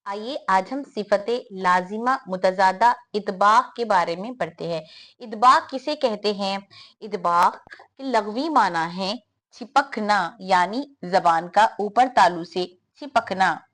आइए आज हम सिफते लाजिमा मुतजादा इतबाक के बारे में पढ़ते हैं। इतबाक किसे कहते हैं? इतबाक के लग़वी माना है चिपकना, यानी जबान का ऊपर तालू से चिपकना।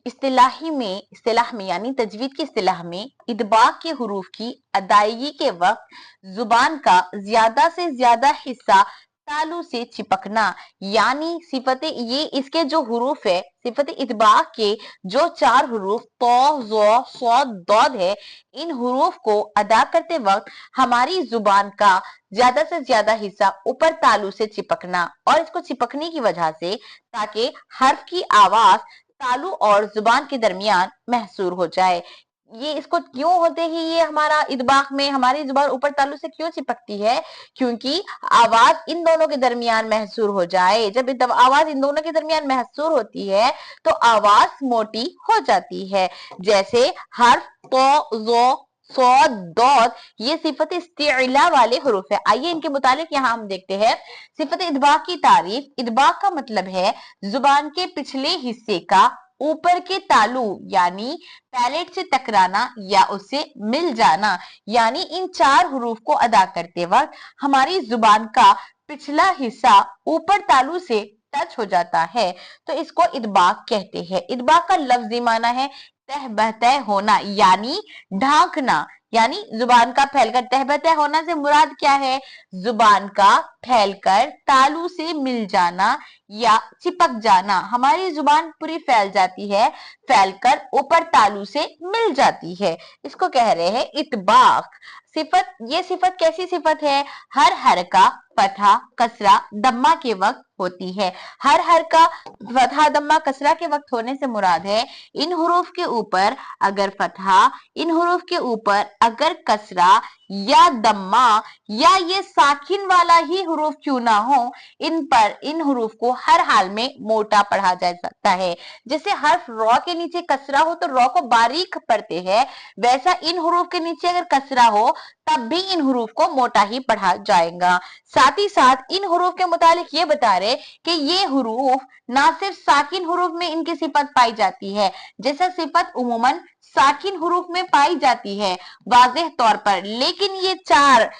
इस्तिलाह में यानी तजवीद की इस्तिलाह में इतबाक के हुरूफ की अदायगी के वक्त जुबान का ज्यादा से ज्यादा हिस्सा तालू से चिपकना, यानी सिफते ये इसके जो हुरूफ है सिफत इतबाक के जो चार हुरूफ तो, ज़ो, सौद, दौद है, इन हुरूफ को अदा करते वक्त हमारी जुबान का ज्यादा से ज्यादा हिस्सा ऊपर तालू से चिपकना, और इसको चिपकने की वजह से ताकि हर्फ की आवाज तालू और जुबान के दरमियान महसूर हो जाए। ये इसको क्यों होते ही ये हमारा इतबाक में हमारी जुबान ऊपर तालू से क्यों चिपकती है? क्योंकि आवाज इन दोनों के दरमियान महसूर हो जाए। जब आवाज इन दोनों के दरमियान महसूर होती है तो आवाज मोटी हो जाती है। जैसे हर्फ तो, ज़ो, सौद, दौद ये सिफत इस्तिला वाले हुरूफ है। आइए इनके मुतालिक यहाँ हम देखते हैं सिफत इतबाक की तारीफ। इतबाक का मतलब है जुबान के पिछले हिस्से का ऊपर के तालू यानी पैलेट से टकराना या उससे मिल जाना, यानी इन चार हुरूफ को अदा करते वक्त हमारी जुबान का पिछला हिस्सा ऊपर तालू से टच हो जाता है, तो इसको इतबाक कहते हैं। इतबाक का लफ्जी माना है तह बहतह होना, यानी ढांकना, यानी जुबान का फैलकर। तह बहतह होना से मुराद क्या है? जुबान का फैलकर तालू से मिल जाना या चिपक जाना। हमारी जुबान पूरी फैल जाती है, फैलकर ऊपर तालू से मिल जाती है, इसको कह रहे हैं इतबाक। ये सिफत कैसी सिफत है? हर हरका फतहा कसरा दम्मा के वक्त होती है। हर हरका फतहा दम्मा कसरा के वक्त होने से मुराद है इन हुरूफ के ऊपर अगर फतहा, इन हुरूफ के ऊपर अगर कसरा या दम्मा या ये साकिन वाला ही हुरूफ क्यों ना हो, इन हुरूफ को हर हाल में मोटा पढ़ा जा सकता है। जैसे हर्फ रॉ के नीचे कसरा हो तो रॉ को बारीक पढ़ते हैं, वैसा इन हुरूफ के नीचे अगर कसरा हो तब भी इन हुरूफ को मोटा ही पढ़ा जाएगा। साथ ही साथ इन हुरूफ के मुतालिक ये बता रहे कि ये हुरूफ ना सिर्फ साकिन हुरूफ में इनकी सिफत पाई जाती है, जैसा सिफत उमूमन साकिन हुरूफ में पाई जाती है वाज़ेह तौर पर, लेकिन ये चार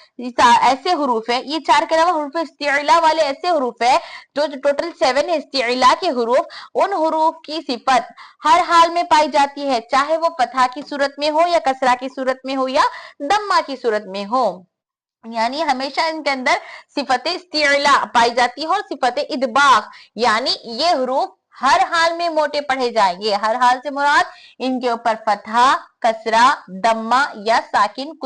ऐसे हुरूफ है, ये चार के अलावा हुरूफ इस्तिला वाले ऐसे हुरूफ है जो टोटल 7 है इस्तिला के हुरूफ, उन हुरूफ की सिफत हर हाल में पाई जाती है, चाहे वो फतहा की सूरत में हो या कसरा की सूरत में हो या दम्मा की सूरत में हो, यानी हमेशा इनके अंदर सिफत इस्तिला पाई जाती है। और सिफत इतबाक यानी ये हुरूफ हर हाल में मोटे पढ़े जाएंगे। हर हाल से मुराद इनके ऊपर फतहा, कसरा, दम्मा या साकिन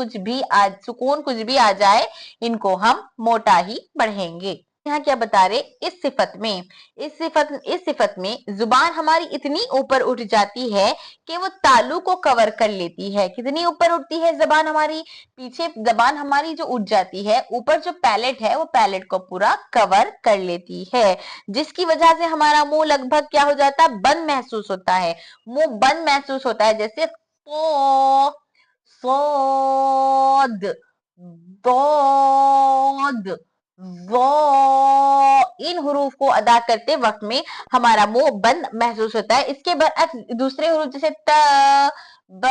सुकून कुछ भी आ जाए, इनको हम मोटा ही पढ़ेंगे। यहाँ क्या बता रहे? इस सिफत में जुबान हमारी इतनी ऊपर उठ जाती है कि वो तालू को कवर कर लेती है। कितनी ऊपर उठती है जबान हमारी? पीछे जबान हमारी जो उठ जाती है, ऊपर जो पैलेट है वो पैलेट को पूरा कवर कर लेती है, जिसकी वजह से हमारा मुंह लगभग क्या हो जाता है? बंद महसूस होता है। मुंह बंद महसूस होता है। जैसे तो, सोद, दौद, इन हुरूफ को अदा करते वक्त में हमारा मुंह बंद महसूस होता है। इसके बाद दूसरे हुरूफ जैसे त, ब,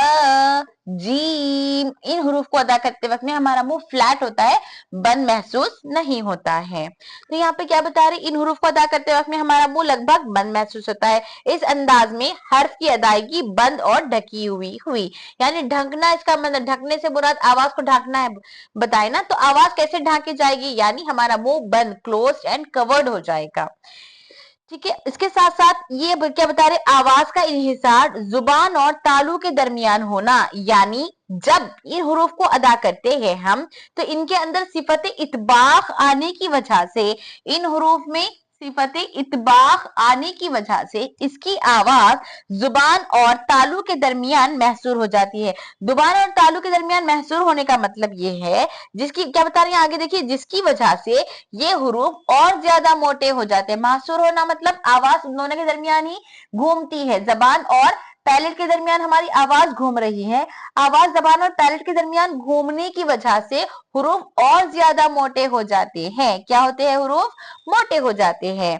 जीम, इन हुरूफ को अदा करते वक्त में हमारा मुंह फ्लैट होता है, बंद महसूस नहीं होता है। तो यहाँ पे क्या बता रहे? इन हुरूफ को अदा करते वक्त में हमारा मुंह लगभग बंद महसूस होता है। इस अंदाज में हर्फ की अदायगी बंद और ढकी हुई, यानी ढकना, इसका मतलब ढकने से मुराद आवाज को ढकना है, बताए ना। तो आवाज कैसे ढांकी जाएगी? यानी हमारा मुंह बंद, क्लोज एंड कवर्ड हो जाएगा। ठीक है, इसके साथ साथ ये क्या बता रहे? आवाज का इन्हिसार जुबान और तालू के दरमियान होना, यानी जब इन हुरूफ को अदा करते हैं हम तो इनके अंदर सिफत इतबाक आने की वजह से, इन हुरूफ में सिफत इतबाक आने की वजह से इसकी आवाज जुबान और तालू के दरमियान महसूर हो जाती है। जुबान और तालू के दरमियान महसूर होने का मतलब ये है, जिसकी क्या बता रहे हैं आगे देखिए, जिसकी वजह से ये हुरूफ और ज्यादा मोटे हो जाते हैं। महसूर होना मतलब आवाज उन दोनों के दरमियान ही घूमती है, जबान और पैलेट के दरमियान हमारी आवाज घूम रही है। आवाज जबान और पैलेट के दरमियान घूमने की वजह से हुरूफ और ज्यादा मोटे हो जाते हैं। क्या होते हैं? हुरूफ मोटे हो जाते हैं।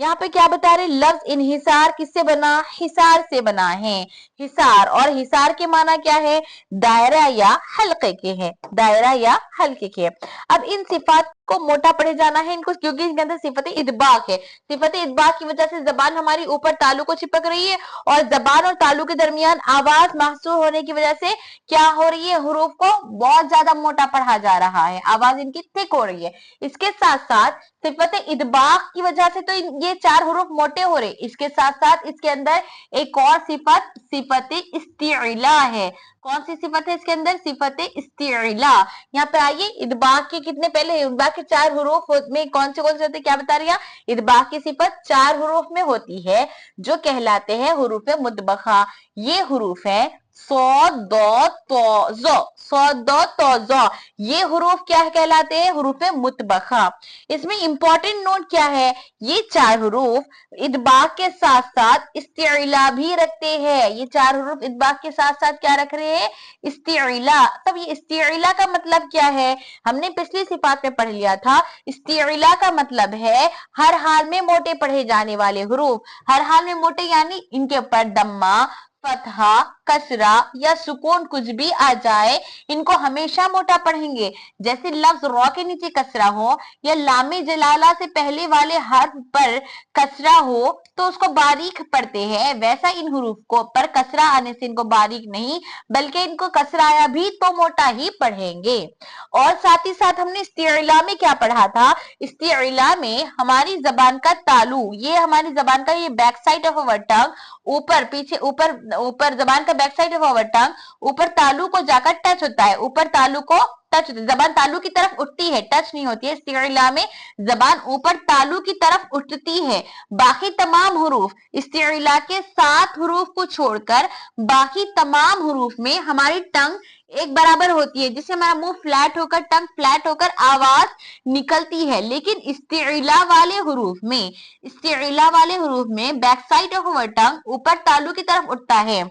यहाँ पे क्या बता रहे, लफ्ज इन्हिसार किससे बना, हिसार से बना है। हिसार, और हिसार के माना क्या है, दायरा या हल्के के है, दायरा या हल्के के। अब इन सिफात को मोटा पढ़े जाना है इनको, क्योंकि इनके अंदर सिफत इदबाक है। सिफत इदबाक की वजह से जबान हमारी ऊपर तालु को चिपक रही है, और जबान और तालु के दरमियान आवाज महसूस होने की वजह से क्या हो रही है, हुरूफ को बहुत ज्यादा मोटा पढ़ा जा रहा है, आवाज इनकी थिक हो रही है। इसके साथ साथ सिफत इदबाक की वजह से तो ये चार हुरूफ मोटे हो रहे, इसके साथ साथ इसके अंदर एक और सिफत सिफत इस्तिला है। कौन सी सिफत है इसके अंदर, सिफत इस्तिला। यहाँ पे आइए, इदबाक के कितने पहले, इदबाक के चार हुरूफ में कौन से होते हैं, क्या बता रही है, इदबाक की सिफत चार हुरूफ में होती है जो कहलाते हैं हुरूफ मुतबखा। ये हुरूफ है सौद दो तो जो, सौद दो तो जो, ये हुरूफ क्या कहलाते हैं, हुरूफ मुतबखा। इसमें इंपॉर्टेंट नोट क्या है, ये चार हुरूफ इदबाक के साथ साथ इस्तिला भी रखते हैं। ये चार हुरूफ इदबाक के साथ साथ क्या रख रहे हैं, इस्तिला। तब ये इस्तिला का मतलब क्या है, हमने पिछली सिफात में पढ़ लिया था। इस्तिला का मतलब है हर हाल में मोटे पढ़े जाने वाले हुरूफ। हर हाल में मोटे यानी इनके ऊपर दम्मा, फतहा, कसरा या सुकून कुछ भी आ जाए, इनको हमेशा मोटा पढ़ेंगे। जैसे लफ्ज रॉ के नीचे कसरा हो, या लामे जलाला से पहले वाले हर्फ पर कसरा हो तो उसको बारीक पढ़ते हैं, वैसा इन हुरूफ को पर कसरा आने से इनको बारीक नहीं बल्कि इनको कसरा आया भी तो मोटा ही पढ़ेंगे। और साथ ही साथ हमने इस्तिला में क्या पढ़ा था, इस्तिला में हमारी जबान का तालु, ये हमारी जबान का ये बैक साइड ऑफ अवर टंग, ऊपर पीछे, ऊपर ऊपर जबान का बैक साइड ऑफ अवर टंग ऊपर तालु को जाकर टच होता है, ऊपर तालु को टच होता है, जबान तालु की तरफ उठती है, टच नहीं होती है। इस्तिला में जबान ऊपर तालु की तरफ उठती है। बाकी तमाम हुरूफ, इस्तिला के 7 हुरूफ को छोड़कर बाकी तमाम हुरूफ में हमारी टंग एक बराबर होती है, जिससे हमारा मुंह फ्लैट होकर, टंग फ्लैट होकर आवाज निकलती है। लेकिन इस्तिला वाले हुरूफ में, इस्तिला वाले हुरूफ में बैक साइड ऑफ अवर टंग ऊपर तालु की तरफ उठता है।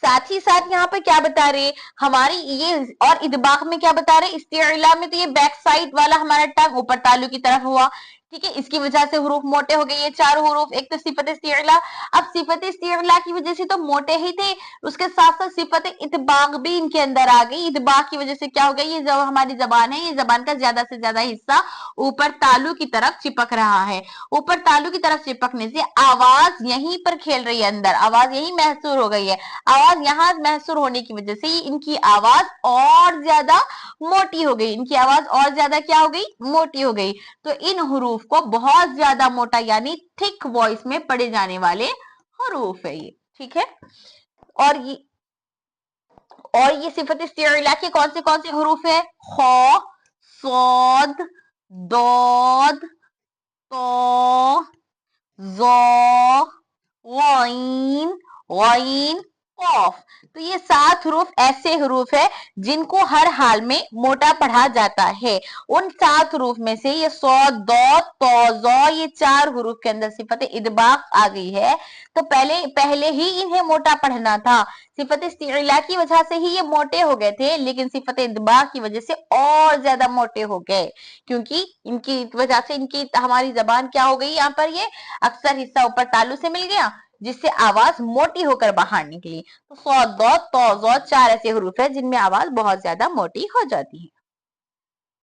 साथ ही साथ यहाँ पे क्या बता रहे, हमारी ये, और इदबाक में क्या बता रहे, इस्तिला में तो ये बैक साइड वाला हमारा टंग ऊपर तालु की तरफ हुआ, ठीक है, इसकी वजह से हुरूफ मोटे हो गए, ये चार हुरूफ। एक तो सिफत इस्तिला, अब सिफत इस्तिला की वजह से तो मोटे ही थे, उसके साथ साथ सिफत इतबाक भी इनके अंदर आ गई। इतबाक की वजह से क्या हो गया, ये जो हमारी जबान है, ये जबान का ज्यादा से ज्यादा हिस्सा ऊपर तालु की तरफ चिपक रहा है। ऊपर तालु की तरफ चिपकने से आवाज यहीं पर खेल रही है, अंदर आवाज यहीं महसूर हो गई है। आवाज यहाँ महसूर होने की वजह से इनकी आवाज और ज्यादा मोटी हो गई, इनकी आवाज और ज्यादा क्या हो गई, मोटी हो गई। तो इन हुरूफ को बहुत ज्यादा मोटा यानी थिक वॉइस में पढ़े जाने वाले हुरूफ है ये, ठीक है। और ये सिफत इस्तिला के कौन से हुरूफ है, खौ, सौद, दौद, तो, ज़ो, वाइन, वाइन, कॉफ। तो ये 7 हुरूफ ऐसे हुरूफ है जिनको हर हाल में मोटा पढ़ा जाता है। उन 7 हुरूफ में से ये सौद, दौद, तो, ज़ो, ये 4 हुरूफ के अंदर सिफत इदबाक आ गई है, तो पहले ही इन्हें मोटा पढ़ना था। सिफत इस्तिला की वजह से ही ये मोटे हो गए थे, लेकिन सिफत इदबाक की वजह से और ज्यादा मोटे हो गए, क्योंकि इनकी वजह से इनकी हमारी जबान क्या हो गई, यहाँ पर ये अक्सर हिस्सा ऊपर तालु से मिल गया, जिससे आवाज मोटी होकर बाहर निकली। तो सौद, दौद, तो, ज़ो 4 ऐसे हुरूफ है जिनमें आवाज बहुत ज्यादा मोटी हो जाती है।